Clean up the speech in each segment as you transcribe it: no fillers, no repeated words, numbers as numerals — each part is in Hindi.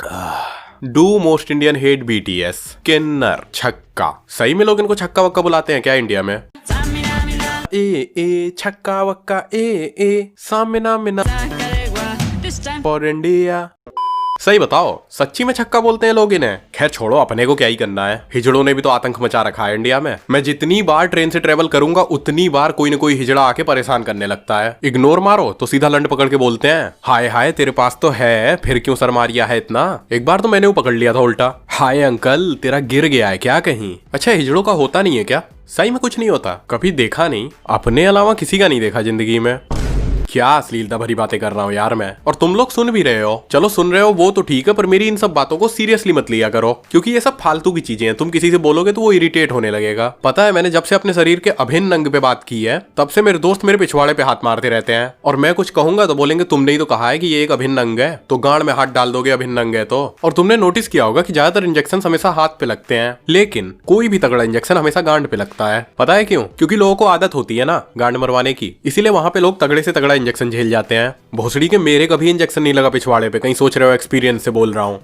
Do most Indian hate BTS किन्नर छक्का। सही में लोग इनको छक्का वक्का बुलाते हैं क्या इंडिया में? ए छक्का वक्का ए सामिना मिना फॉर इंडिया। सही बताओ, सच्ची में छक्का बोलते हैं लोग इन्हें? खैर छोड़ो, अपने को क्या ही करना है। हिजड़ों ने भी तो आतंक मचा रखा है इंडिया में। मैं जितनी बार ट्रेन से ट्रेवल करूंगा उतनी बार कोई न कोई हिजड़ा आके परेशान करने लगता है। इग्नोर मारो तो सीधा लंड पकड़ के बोलते हैं, हाय हाय तेरे पास तो है, फिर क्यों सर मारिया है इतना। एक बार तो मैंने वो पकड़ लिया था उल्टा, हाय अंकल तेरा गिर गया है क्या कहीं। अच्छा, हिजड़ों का होता नहीं है क्या? सही में कुछ नहीं होता? कभी देखा नहीं, अपने अलावा किसी का नहीं देखा जिंदगी में। क्या अश्लीलता भरी बातें कर रहा हूँ यार मैं, और तुम लोग सुन भी रहे हो। चलो सुन रहे हो वो तो ठीक है, पर मेरी इन सब बातों को सीरियसली मत लिया करो, क्योंकि ये सब फालतू की चीजें हैं। तुम किसी से बोलोगे तो वो इरिटेट होने लगेगा। पता है, मैंने जब से अपने शरीर के अभिन्न अंग पे बात की है तब से मेरे दोस्त मेरे पिछवाड़े पे हाथ मारते रहते हैं, और मैं कुछ कहूंगा तो बोलेंगे तुमने ही तो कहा है कि ये एक अभिन्न अंग है, तो गांड में हाथ डाल दोगे अभिन्न अंग है तो। और तुमने नोटिस किया होगा कि ज्यादातर इंजेक्शन हमेशा हाथ पे लगते हैं, लेकिन कोई भी तगड़ा इंजेक्शन हमेशा गांड पे लगता है। पता है क्यों? क्योंकि लोगों को आदत होती है ना गांड मरवाने की, इसीलिए वहां पे लोग तगड़े से तगड़ा इंजेक्शन झेल जाते हैं। भोसड़ी के मेरे कभी इंजेक्शन नहीं लगा पिछवाड़े पे, कहीं सोच रहे हो एक्सपीरियंस से बोल रहा हूँ।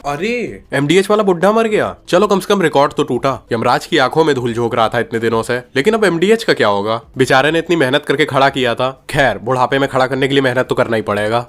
अरे एमडीएच वाला बुड्ढा मर गया, चलो कम से कम रिकॉर्ड तो टूटा। यमराज की आंखों में धूल झोंक रहा था इतने दिनों से, लेकिन अब एमडीएच का क्या होगा? बेचारे ने इतनी मेहनत करके खड़ा किया था। खैर बुढ़ापे में खड़ा करने के लिए मेहनत तो करना ही पड़ेगा।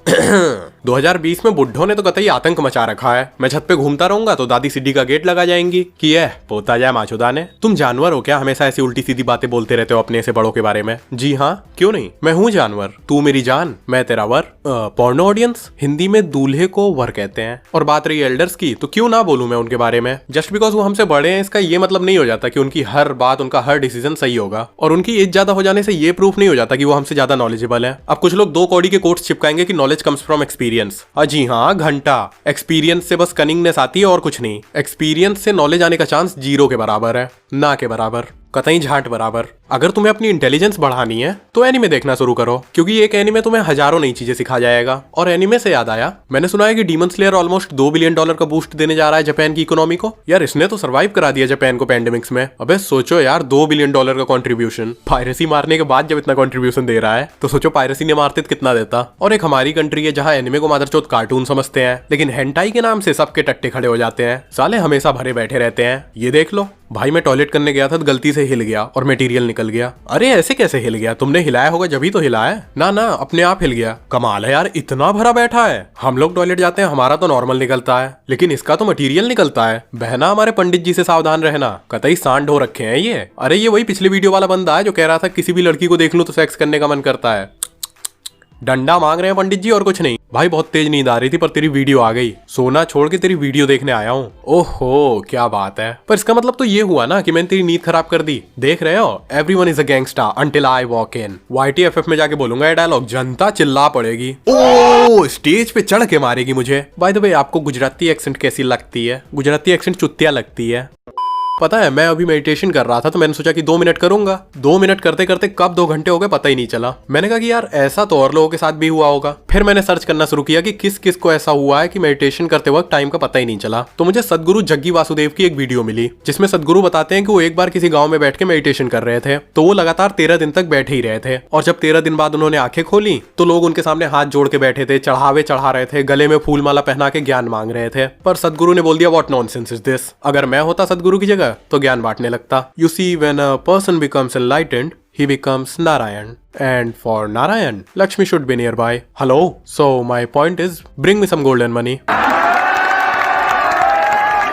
2020 में बुड्ढों ने तो कतई आतंक मचा रखा है। मैं छत पे घूमता रहूंगा तो दादी सीढ़ी का गेट लगा जाएंगी कि यह पोता जाए माचोदा ने। तुम जानवर हो क्या? हमेशा ऐसी उल्टी सीधी बातें बोलते रहते हो अपने से बड़ों के बारे में। जी हाँ, क्यों नहीं, मैं हूँ जानवर, तू मेरी जान, मैं तेरा वर। पोर्नो ऑडियंस, हिंदी में दूल्हे को वर कहते हैं। और बात रही एल्डर्स की, तो क्यों ना बोलूं मैं उनके बारे में। जस्ट बिकॉज वो हमसे बड़े हैं इसका ये मतलब नहीं हो जाता कि उनकी हर बात, उनका हर डिसीजन सही होगा, और उनकी एज ज्यादा हो जाने से ये प्रूफ नहीं हो जाता कि वो हमसे ज्यादा नॉलेजेबल है। अब कुछ लोग 2 कौड़ी के कोट्स चिपकाएंगे कि नॉलेज कम्स फ्रॉम एक्सपीरियंस। जी हाँ, घंटा। एक्सपीरियंस से बस कनिंगनेस आती है और कुछ नहीं। एक्सपीरियंस से नॉलेज आने का चांस 0 के बराबर है, ना के बराबर, कतई झाट बराबर। अगर तुम्हें अपनी इंटेलिजेंस बढ़ानी है तो एनिमे देखना शुरू करो, क्योंकि एक एनिमे तुम्हें हजारों नई चीजें सिखा जाएगा। और एनिमे से याद आया, मैंने सुना है कि डीमन स्लेयर ऑलमोस्ट $2 बिलियन का बूस्ट देने जा रहा है जापान की इकोनॉमी को। यार इसने तो सर्वाइव करा दिया जापान को पैंडेमिक्स में। अबे सोचो यार, $2 बिलियन का कंट्रीब्यूशन। पायरेसी मारने के बाद जब इतना कंट्रीब्यूशन दे रहा है तो सोचो पायरेसी ने मारते कितना देता। और एक हमारी कंट्री है जहाँ एनिमे को मादरचोद कार्टून समझते हैं, लेकिन हेंटाई के नाम से सबके टट्टे खड़े हो जाते हैं। साले हमेशा भरे बैठे रहते हैं। ये देख लो भाई, मैं टॉयलेट करने गया था तो गलती से हिल गया और मटेरियल निकल गया। अरे ऐसे कैसे हिल गया? तुमने हिलाया होगा जब ही तो हिला है ना। ना, अपने आप हिल गया। कमाल है यार, इतना भरा बैठा है। हम लोग टॉयलेट जाते हैं, हमारा तो नॉर्मल निकलता है, लेकिन इसका तो मटेरियल निकलता है। बहना, हमारे पंडित जी से सावधान रहना, कतई सांड हो रखे हैं ये। अरे ये वही पिछले वीडियो वाला बंदा है जो कह रहा था किसी भी लड़की को देख लूं तो सेक्स करने का मन करता है। डंडा मांग रहे हैं पंडित जी और कुछ नहीं। भाई बहुत तेज नींद आ रही थी पर तेरी वीडियो आ गई, सोना छोड़ के तेरी वीडियो देखने आया हूँ। ओहो क्या बात है। पर इसका मतलब तो ये हुआ ना कि मैंने तेरी नींद खराब कर दी। देख रहे हो, everyone is a gangster until I walk in. YTFF में जाके बोलूंगा ये डायलॉग, जनता चिल्ला पड़ेगी। ओ स्टेज पे चढ़ के मारेगी मुझे। बाय द वे, आपको गुजराती एक्सेंट कैसी लगती है? गुजराती एक्सेंट चुतिया लगती है। पता है, मैं अभी मेडिटेशन कर रहा था तो मैंने सोचा कि 2 मिनट करूंगा। 2 मिनट करते करते कब 2 घंटे हो गए पता ही नहीं चला। मैंने कहा कि यार ऐसा तो और लोगों के साथ भी हुआ होगा। फिर मैंने सर्च करना शुरू किया कि किस किस को ऐसा हुआ है कि मेडिटेशन करते वक्त टाइम का पता ही नहीं चला। तो मुझे सदगुरु जग्गी वासुदेव की एक वीडियो मिली, जिसमें सदगुरु बताते हैं कि वो एक बार किसी गाँव में बैठ के मेडिटेशन कर रहे थे, तो वो लगातार 13 दिन तक बैठे ही रहे थे। और जब 13 दिन बाद उन्होंने आंखें खोली तो लोग उनके सामने हाथ जोड़ के बैठे थे, चढ़ावे चढ़ा रहे थे, गले में फूल माला पहना के ज्ञान मांग रहे थे। पर सदगुरु ने बोल दिया, व्हाट नॉनसेंस इज दिस। अगर मैं होता सदगुरु की जगह तो ज्ञान बांटने लगता। You see, when a person becomes enlightened, he becomes Narayan. And for Narayan, Lakshmi should be nearby. Hello? So my point is, bring me some golden money.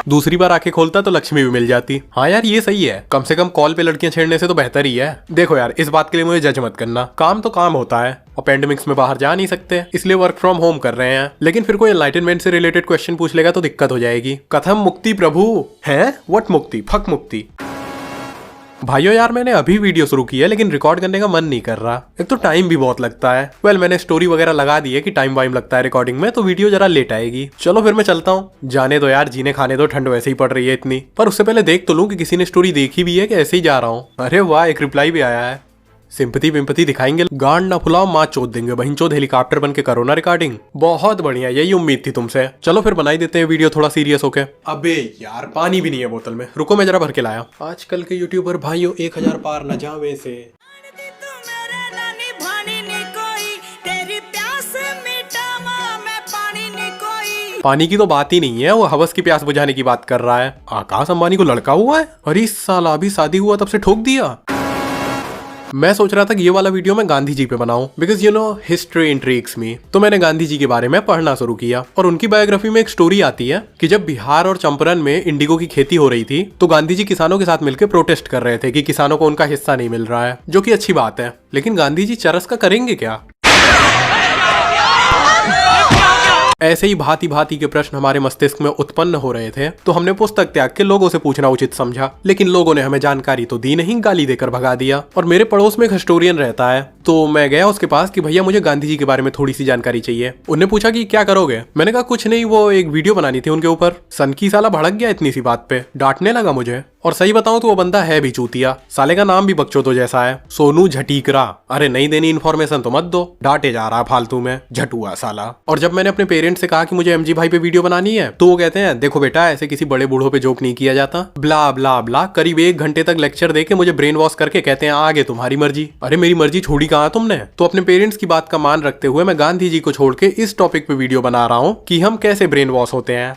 दूसरी बार आंखें खोलता तो लक्ष्मी भी मिल जाती। हाँ यार ये सही है, कम से कम कॉल पे लड़कियां छेड़ने से तो बेहतर ही है। देखो यार, इस बात के लिए मुझे जज मत करना, काम तो काम होता है और पेंडेमिक्स में बाहर जा नहीं सकते, इसलिए वर्क फ्रॉम होम कर रहे हैं। लेकिन फिर कोई एनलाइटनमेंट से रिलेटेड क्वेश्चन पूछ लेगा तो दिक्कत हो जाएगी। कथम मुक्ति प्रभु है? व्हाट मुक्ति? फक मुक्ति। भाइयों यार, मैंने अभी वीडियो शुरू की है लेकिन रिकॉर्ड करने का मन नहीं कर रहा। एक तो टाइम भी बहुत लगता है। मैंने स्टोरी वगैरह लगा दी है कि टाइम वाइम लगता है रिकॉर्डिंग में, तो वीडियो जरा लेट आएगी। चलो फिर मैं चलता हूँ। जाने दो यार, जीने खाने दो, ठंड वैसे ही पड़ रही है इतनी। पर उससे पहले देख तो लूं कि किसी ने स्टोरी देखी भी है कि ऐसे ही जा रहा हूँ। अरे वाह, एक रिप्लाई भी आया है। सिंपैथी विम्पैथी दिखाएंगे, गांड ना फुलाओ माँ चोद देंगे, बहिंचोद हेलीकॉप्टर बन के करो ना रिकॉर्डिंग। बहुत बढ़िया, यही उम्मीद थी तुमसे। चलो फिर बनाई देते हैं वीडियो थोड़ा सीरियस होके। अबे यार, पानी भी नहीं है बोतल में, रुको मैं जरा भर के लाया। आजकल के यूट्यूबर भाइयों 1000 पार न जावे से। पानी की तो बात ही नहीं है, वो हवस की प्यास बुझाने की बात कर रहा है। आकाश अंबानी को लड़का हुआ है? अरे साला अभी शादी हुआ तब से ठोक दिया। मैं सोच रहा था कि ये वाला वीडियो मैं गांधी जी पे बनाऊं, बिकॉज यू नो हिस्ट्री इंट्रिग्स मी। तो मैंने गांधी जी के बारे में पढ़ना शुरू किया और उनकी बायोग्राफी में एक स्टोरी आती है कि जब बिहार और चंपारण में इंडिगो की खेती हो रही थी तो गांधी जी किसानों के साथ मिलकर प्रोटेस्ट कर रहे थे कि किसानों को उनका हिस्सा नहीं मिल रहा है, जो कि अच्छी बात है। लेकिन गांधी जी चरस का करेंगे क्या? ऐसे ही भांति भांति के प्रश्न हमारे मस्तिष्क में उत्पन्न हो रहे थे, तो हमने पुस्तक त्याग के लोगों से पूछना उचित समझा। लेकिन लोगों ने हमें जानकारी तो दी नहीं, गाली देकर भगा दिया। और मेरे पड़ोस में एक हिस्टोरियन रहता है, तो मैं गया उसके पास कि भैया मुझे गांधी जी के बारे में थोड़ी सी जानकारी चाहिए। उन्होंने पूछा कि क्या करोगे? मैंने कहा कुछ नहीं, वो एक वीडियो बनानी थी उनके ऊपर। सन की साला भड़क गया इतनी सी बात पे, डांटने लगा मुझे। और सही बताऊं तो वो बंदा है भी चूतिया, साले का नाम भी बकचोदों जैसा है, सोनू झटीकरा। अरे नहीं देनी इन्फॉर्मेशन तो मत दो, डांटे जा रहा फालतू में, झटुआ साला। और जब मैंने अपने पेरेंट्स से कहा कि मुझे एमजी भाई पे वीडियो बनानी है, तो वो कहते हैं देखो बेटा ऐसे किसी बड़े बूढ़ों पे जोक नहीं किया जाता, ब्ला ब्ला ब्ला। करीब 1 घंटे तक लेक्चर देके मुझे ब्रेन वॉश करके कहते हैं आगे तुम्हारी मर्जी। अरे मेरी मर्जी छोड़ी कहाँ तुमने? तो अपने पेरेंट्स की बात का मान रखते हुए मैं गांधी जी को छोड़ के इस टॉपिक पे वीडियो बना रहा हूँ कि हम कैसे ब्रेन वॉश होते हैं।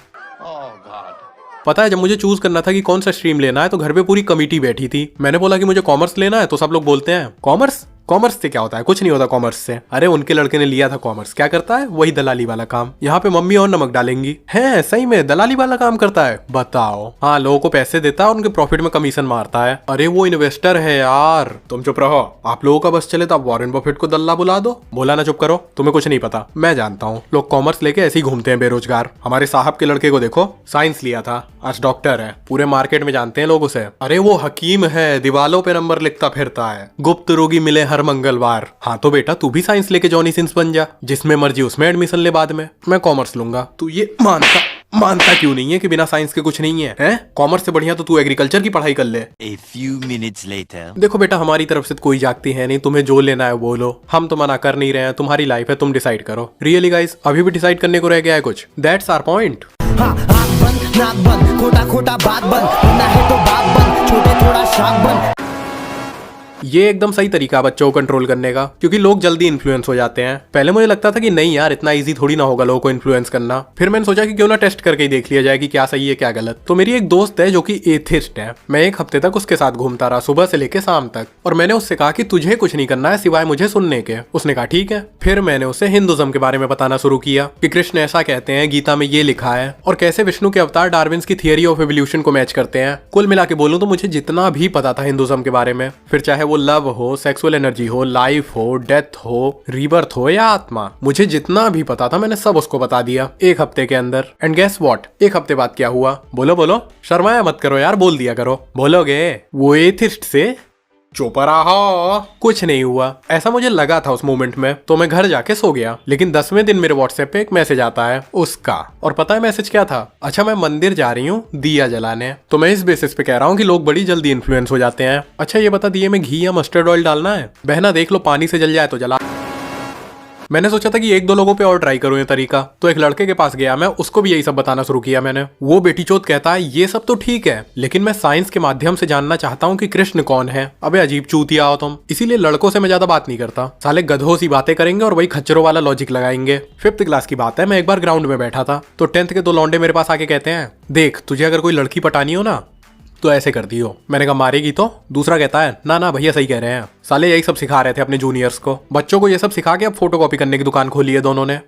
पता है जब मुझे चूज करना था कि कौन सा स्ट्रीम लेना है तो घर पे पूरी कमिटी बैठी थी। मैंने बोला कि मुझे कॉमर्स लेना है तो सब लोग बोलते हैं कॉमर्स? कॉमर्स से क्या होता है? कुछ नहीं होता कॉमर्स से। अरे उनके लड़के ने लिया था कॉमर्स, क्या करता है? वही दलाली वाला काम। यहाँ पे मम्मी और नमक डालेंगी। है सही में दलाली वाला काम करता है? बताओ। हाँ, लोगों को पैसे देता है और उनके प्रॉफिट में कमीशन मारता है। अरे वो इन्वेस्टर है यार। तुम चुप रहो, आप लोगों का बस चले तो आप वॉरेन बफेट को दल्ला बुला दो। बोला ना चुप करो, तुम्हें कुछ नहीं पता, मैं जानता हूँ। लोग कॉमर्स लेके ऐसे ही घूमते हैं बेरोजगार। हमारे साहब के लड़के को देखो, साइंस लिया था, आज डॉक्टर है, पूरे मार्केट में जानते हैं लोग उसे। अरे वो हकीम है, दीवालों पे नंबर लिखता फिरता है, गुप्त रोगी मिले हर मंगलवार। हाँ तो बेटा तू भी साइंस लेके जॉनी सिंस बन जा, जिसमें मर्जी उसमें एडमिशन ले बाद में। मैं कॉमर्स लूंगा। तू ये मानता क्यों नहीं है कि बिना साइंस के कुछ नहीं है, हैं? कॉमर्स से बढ़िया तो तू एग्रीकल्चर की पढ़ाई कर ले। A few minutes later. देखो बेटा हमारी तरफ से कोई जागती है नहीं, तुम्हें जो लेना है वो लो, हम तो मना कर नहीं रहे हैं, तुम्हारी लाइफ है, तुम डिसाइड करो। रियली गाइस अभी भी डिसाइड करने को रह गया है कुछ? That's our point. खोटा खोटा बात बन, है तो बात बन, छोटे थोड़ा शाक बन। ये एकदम सही तरीका है बच्चों को कंट्रोल करने का, क्योंकि लोग जल्दी इन्फ्लुएंस हो जाते हैं। पहले मुझे लगता था कि नहीं यार इतना इजी थोड़ी ना होगा लोगों को इन्फ्लुएंस करना। फिर मैंने सोचा कि क्यों ना टेस्ट करके ही देख लिया जाए कि क्या सही है क्या गलत। तो मेरी एक दोस्त है जो कि एथिस्ट है। मैं 1 हफ्ते तक उसके साथ घूमता रहा, सुबह से लेके शाम तक। और मैंने उससे कहा कि तुझे कुछ नहीं करना है सिवाय मुझे सुनने के। उसने कहा ठीक है। फिर मैंने उसे हिंदुज्म के बारे में बताना शुरू किया कि कृष्ण ऐसा कहते हैं, गीता में ये लिखा है, और कैसे विष्णु के अवतार डार्विन्स की थियरी ऑफ एवोल्यूशन को मैच करते हैं। कुल मिला के बोलूं तो मुझे जितना भी पता था हिंदुज्म के बारे में, फिर चाहे वो लव हो, सेक्सुअल एनर्जी हो, लाइफ हो, डेथ हो, रीबर्थ हो या आत्मा, मुझे जितना भी पता था मैंने सब उसको बता दिया 1 हफ्ते के अंदर। एंड गेस व्हाट, 1 हफ्ते बाद क्या हुआ? बोलो बोलो, शर्माया मत करो यार, बोल दिया करो। बोलोगे? वो एथिस्ट से चुप रहो, कुछ नहीं हुआ। ऐसा मुझे लगा था उस मोमेंट में, तो मैं घर जाके सो गया। लेकिन 10वें दिन मेरे व्हाट्सएप पे एक मैसेज आता है उसका, और पता है मैसेज क्या था? अच्छा मैं मंदिर जा रही हूँ दिया जलाने। तो मैं इस बेसिस पे कह रहा हूँ कि लोग बड़ी जल्दी इन्फ्लुएंस हो जाते हैं। अच्छा ये बता दिए में घी या मस्टर्ड ऑयल डालना है? बहना देख लो, पानी से जल जाए तो जला। मैंने सोचा था कि 1-2 लोगों पे और ट्राई करूं ये तरीका, तो एक लड़के के पास गया मैं, उसको भी यही सब बताना शुरू किया मैंने। वो बेटी चोद कहता है ये सब तो ठीक है, लेकिन मैं साइंस के माध्यम से जानना चाहता हूँ कि कृष्ण कौन है। अबे अजीब चूतिया हो तुम, इसीलिए लड़कों से मैं ज्यादा बात नहीं करता। साले गधों सी बातें करेंगे और वही खच्चरों वाला लॉजिक लगाएंगे। 5th क्लास की बात है, मैं एक बार ग्राउंड में बैठा था, तो 10th के 2 लौंडे मेरे पास आके कहते हैं देख तुझे अगर कोई लड़की पटानी हो ना तो ऐसे कर दियो। मैंने कहा मारेगी तो? दूसरा कहता है ना ना भैया सही कह रहे हैं। साले यही सब सिखा रहे थे अपने जूनियर्स को। बच्चों को ये सब सिखा के अब फोटोकॉपी करने की दुकान खोली है दोनों ने।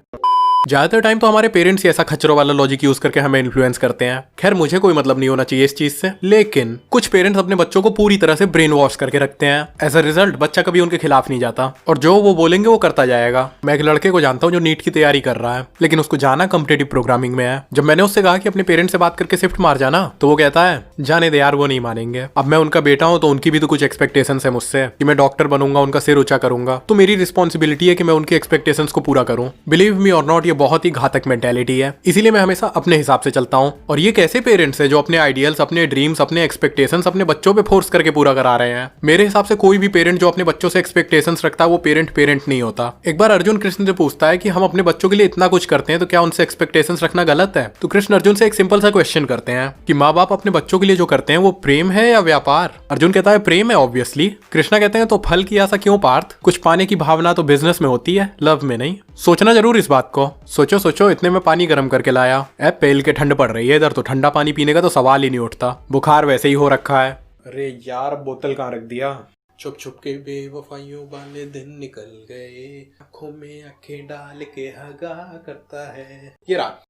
ज्यादातर टाइम तो हमारे पेरेंट्स ही ऐसा खच्चरों वाला लॉजिक यूज करके हमें इन्फ्लुएंस करते हैं। खैर मुझे कोई मतलब नहीं होना चाहिए इस चीज से, लेकिन कुछ पेरेंट्स अपने बच्चों को पूरी तरह से ब्रेन वॉश करके रखते हैं। एज अ रिजल्ट बच्चा कभी उनके खिलाफ नहीं जाता और जो वो बोलेंगे वो करता जाएगा। मैं एक लड़के को जानता हूँ जो नीट की तैयारी कर रहा है, लेकिन उसको जाना कॉम्पिटिटिव प्रोग्रामिंग में है। जब मैंने उससे कहा कि अपने पेरेंट्स से बात करके शिफ्ट मार जाना, तो वो कहता है जाने दे यार वो नहीं मानेंगे। अब मैं उनका बेटा हूँ तो उनकी भी तो कुछ एक्सपेक्टेशन है मुझसे कि मैं डॉक्टर बनूंगा, उनका सिर ऊंचा करूंगा। तो मेरी रिस्पॉन्सिबिलिटी है कि मैं उनकी एक्सपेक्टेशंस को पूरा करूं। बिलीव मी और नॉट, ये बहुत ही घातक मेंटेलिटी है। इसीलिए मैं हमेशा अपने हिसाब से चलता हूँ। और ये कैसे पेरेंट्स है जो अपने आइडियल्स, अपने ड्रीम्स, अपने एक्सपेक्टेशंस अपने बच्चों पे फोर्स करके पूरा करा रहे हैं? मेरे हिसाब से कोई भी पेरेंट जो अपने बच्चों से एक्सपेक्टेशंस रखता है वो पेरेंट नहीं होता। एक बार अर्जुन कृष्ण से पूछता है कि हम अपने बच्चों के लिए इतना कुछ करते हैं तो क्या उनसे एक्सपेक्टेशंस रखना गलत है? तो कृष्ण अर्जुन से एक सिंपल सा क्वेश्चन करते हैं कि माँ बाप अपने बच्चों के लिए जो करते हैं वो प्रेम है या व्यापार? अर्जुन कहता है प्रेम है ऑब्वियसली। कृष्णा कहते हैं तो फल की आशा क्यों पार्थ? कुछ पाने की भावना तो बिजनेस में होती है, लव में नहीं। सोचना जरूर इस बात को। सोचो सोचो, इतने में पानी गर्म करके लाया। ऐ पेल के ठंड पड़ रही है इधर तो, ठंडा पानी पीने का तो सवाल ही नहीं उठता। बुखार वैसे ही हो रखा है। अरे यार, बोतल कहाँ रख दिया। छुप छुप के बेवफाइयों वाले दिन निकल गए, आंखों में आंखें डाल के हगा करता है। ये रहा।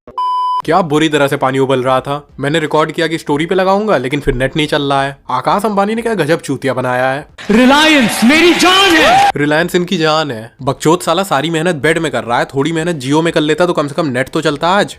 क्या बुरी तरह से पानी उबल रहा था। मैंने रिकॉर्ड किया कि स्टोरी पे लगाऊंगा, लेकिन फिर नेट नहीं चल रहा है। आकाश अंबानी ने क्या गजब चूतिया बनाया है। रिलायंस मेरी जान है। रिलायंस इनकी जान है। बकचोद साला सारी मेहनत बेड में कर रहा है, थोड़ी मेहनत जियो में कर लेता तो कम से कम नेट तो चलता आज।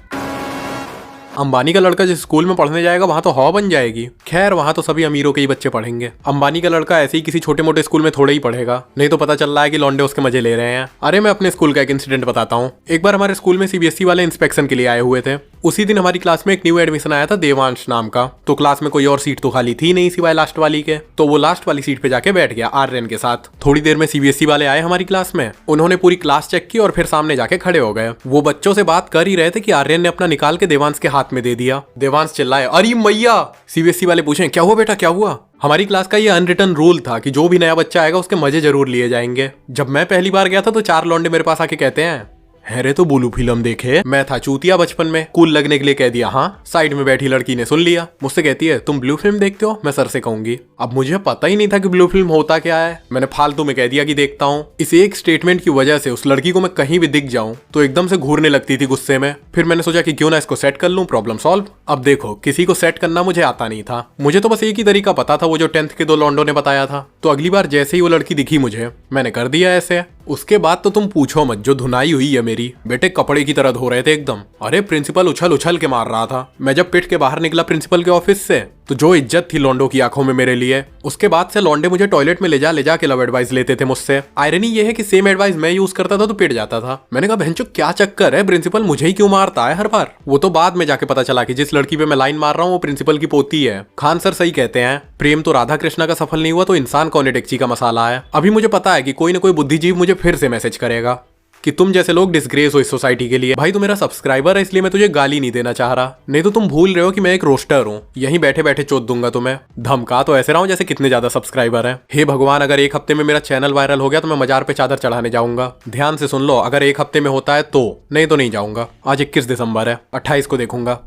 अंबानी का लड़का जिस स्कूल में पढ़ने जाएगा वहां तो हवा बन जाएगी। खैर, वहां तो सभी अमीरों के ही बच्चे पढ़ेंगे। अंबानी का लड़का ऐसे ही किसी छोटे मोटे स्कूल में थोड़े ही पढ़ेगा, नहीं तो पता चल रहा है कि लौंडे उसके मजे ले रहे हैं। अरे मैं अपने स्कूल का एक इंसिडेंट बताता हूँ। एक बार हमारे स्कूल में सीबीएसई वाले इंस्पेक्शन के लिए आए हुए थे। उसी दिन हमारी क्लास में एक न्यू एडमिशन आया था, देवांश नाम का। तो क्लास में कोई और सीट तो खाली थी नहीं सिवाय लास्ट वाली के, तो वो लास्ट वाली सीट पे जाके बैठ गया आर्यन के साथ। थोड़ी देर में सीबीएसई वाले आए हमारी क्लास में। उन्होंने पूरी क्लास चेक की और फिर सामने जाके खड़े हो गए। वो बच्चों से बात कर ही रहे थे कि आर्यन ने अपना निकाल के देवांश के हाथ में दे दिया। देवांश चिल्लाए, अरे मैया। सीबीएसई वाले पूछे, क्या हुआ बेटा, क्या हुआ। हमारी क्लास का ये अनरिटन रूल था कि जो भी नया बच्चा आएगा उसके मजे जरूर लिए जाएंगे। जब मैं पहली बार गया था तो 4 लौंडे मेरे पास आके कहते हैं, हैरे तो ब्लू फिल्म देखे। मैं था चूतिया बचपन में, कूल लगने के लिए कह दिया हाँ। साइड में बैठी लड़की ने सुन लिया, मुझसे कहती है, तुम ब्लू फिल्म देखते हो। मैं सर से कहूंगी। अब मुझे पता ही नहीं था कि ब्लू फिल्म होता क्या है। मैंने फालतू में कह दिया कि देखता हूँ। इस एक स्टेटमेंट की वजह से उस लड़की को मैं कहीं भी दिख जाऊं तो एकदम से घूरने लगती थी गुस्से में। फिर मैंने सोचा कि क्यों ना इसको सेट कर लूं, प्रॉब्लम सॉल्व। अब देखो, किसी को सेट करना मुझे आता नहीं था। मुझे तो बस एक ही तरीका पता था, वो जो 10th के 2 लौंडों ने बताया था। तो अगली बार जैसे ही वो लड़की दिखी मुझे, मैंने कर दिया ऐसे। उसके बाद तो तुम पूछो मत, जो धुनाई हुई है मेरी। बेटे कपड़े की तरह धो रहे थे एकदम। अरे प्रिंसिपल उछल उछल के मार रहा था। मैं जब पिट के बाहर निकला प्रिंसिपल के ऑफिस से, तो जो इज्जत थी लौंडों की आंखों में मेरे लिए। उसके बाद से लौंडे मुझे टॉयलेट में ले जा के लव एडवाइस लेते थे मुझसे। आयरनी ये है कि सेम एडवाइस मैं यूज करता था तो पिट जाता था। मैंने कहा बहनचोद क्या चक्कर है, प्रिंसिपल मुझे ही क्यों मारता है हर बार। वो तो बाद में जाके पता चला कि जिस लड़की पे मैं लाइन मार रहा हूँ वो प्रिंसिपल की पोती है। खान सर सही कहते हैं, प्रेम तो राधा कृष्णा का सफल नहीं हुआ तो इंसान कौन डेक्ची का मसाला है। अभी मुझे पता है कि कोई ना कोई बुद्धिजीव मुझे फिर से मैसेज करेगा कि तुम जैसे लोग डिस्ग्रेस हो इस सोसाइटी के लिए। भाई तू मेरा सब्सक्राइबर है इसलिए मैं तुझे गाली नहीं देना चाह रहा, नहीं तो तुम भूल रहे हो कि मैं एक रोस्टर हूँ। यहीं बैठे बैठे चोद दूंगा तुम्हें। धमका तो ऐसे रहा हूँ जैसे कितने ज्यादा सब्सक्राइबर हैं। हे भगवान, अगर 1 हफ्ते में मेरा चैनल वायरल हो गया तो मैं मजार पे चादर चढ़ाने जाऊंगा। ध्यान से सुन लो, अगर 1 हफ्ते में होता है तो, नहीं तो नहीं जाऊंगा। आज 21 दिसंबर है, 28 को देखूंगा।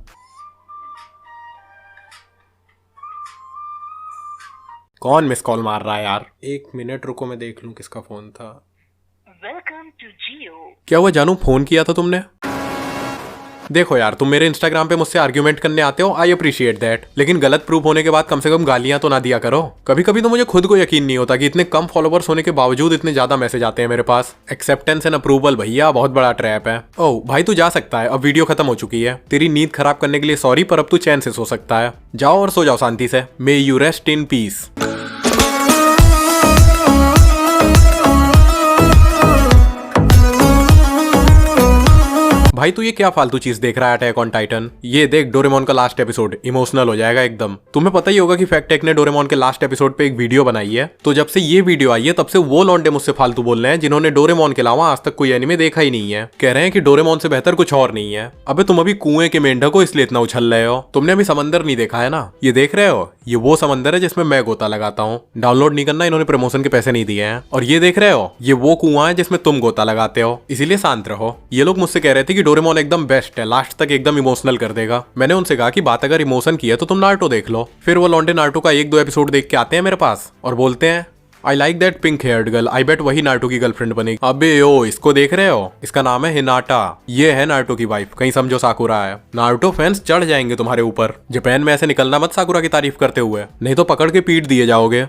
कौन मिस कॉल मार रहा है यार। 1 मिनट रुको, मैं देख लूं किसका फोन था। वेलकम टू जियो। क्या हुआ जानू, फोन किया था तुमने। देखो यार, तुम मेरे इंस्टाग्राम पे मुझसे आर्ग्यूमेंट करने आते हो, आई अप्रिशिएट दैट, लेकिन गलत प्रूफ होने के बाद कम से कम गालियां तो ना दिया करो। कभी कभी तो मुझे खुद को यकीन नहीं होता कि इतने कम फॉलोवर्स होने के बावजूद इतने ज्यादा मैसेज आते हैं मेरे पास। एक्सेप्टेंस एंड अप्रूवल भैया बहुत बड़ा ट्रैप है। ओह भाई तू जा सकता है, अब वीडियो खत्म हो चुकी है। तेरी नींद खराब करने के लिए सॉरी, पर अब तू चैन से सो सकता है। जाओ और सो जाओ शांति से। May you rest in peace. भाई तू ये क्या फालतू चीज देख रहा है अटैक ऑन टाइटन। ये देख डोरेमोन का लास्ट एपिसोड, इमोशनल हो जाएगा एकदम। तुम्हें पता ही होगा कि फैक्टेक ने डोरेमोन के लास्ट एपिसोड पे एक वीडियो बनाई है। तो जब से ये वीडियो आई है तब से वो लौंडे मुझसे फालतू बोल रहे हैं जिन्होंने डोरेमोन के अलावा आज तक कोई एनिमे देखा ही नहीं है। कह रहे हैं कि डोरेमोन से बेहतर कुछ और नहीं है। अबे तुम अभी कुएं के मेंढक को इसलिए इतना उछल रहे हो। तुमने अभी समंदर नहीं देखा है ना। ये देख रहे हो, ये वो समंदर है जिसमें मैं गोता लगाता हूँ। डाउनलोड नहीं करना, इन्होंने प्रमोशन के पैसे नहीं दिए हैं। और ये देख रहे हो, ये वो कुआं है जिसमें तुम गोता लगाते हो, इसीलिए शांत रहो। ये लोग मुझसे कह रहे थे कि डोरेमोन एकदम बेस्ट है, लास्ट तक एकदम इमोशनल कर देगा। मैंने उनसे कहा कि बात अगर इमोशन की है तो तुम नारुतो देख लो। फिर वो लौंडे नारुतो का 1-2 एपिसोड देख के आते हैं मेरे पास और बोलते हैं, I like that pink haired girl, I bet वही नारुतो की गर्लफ्रेंड बनेगी। अबे ओ, इसको देख रहे हो, इसका नाम है हिनाटा। ये है नारुतो की वाइफ, कहीं समझो साकुरा है। नारुतो फैंस चढ़ जाएंगे तुम्हारे ऊपर। जापान में ऐसे निकलना मत साकुरा की तारीफ करते हुए, नहीं तो पकड़ के पीट दिए जाओगे।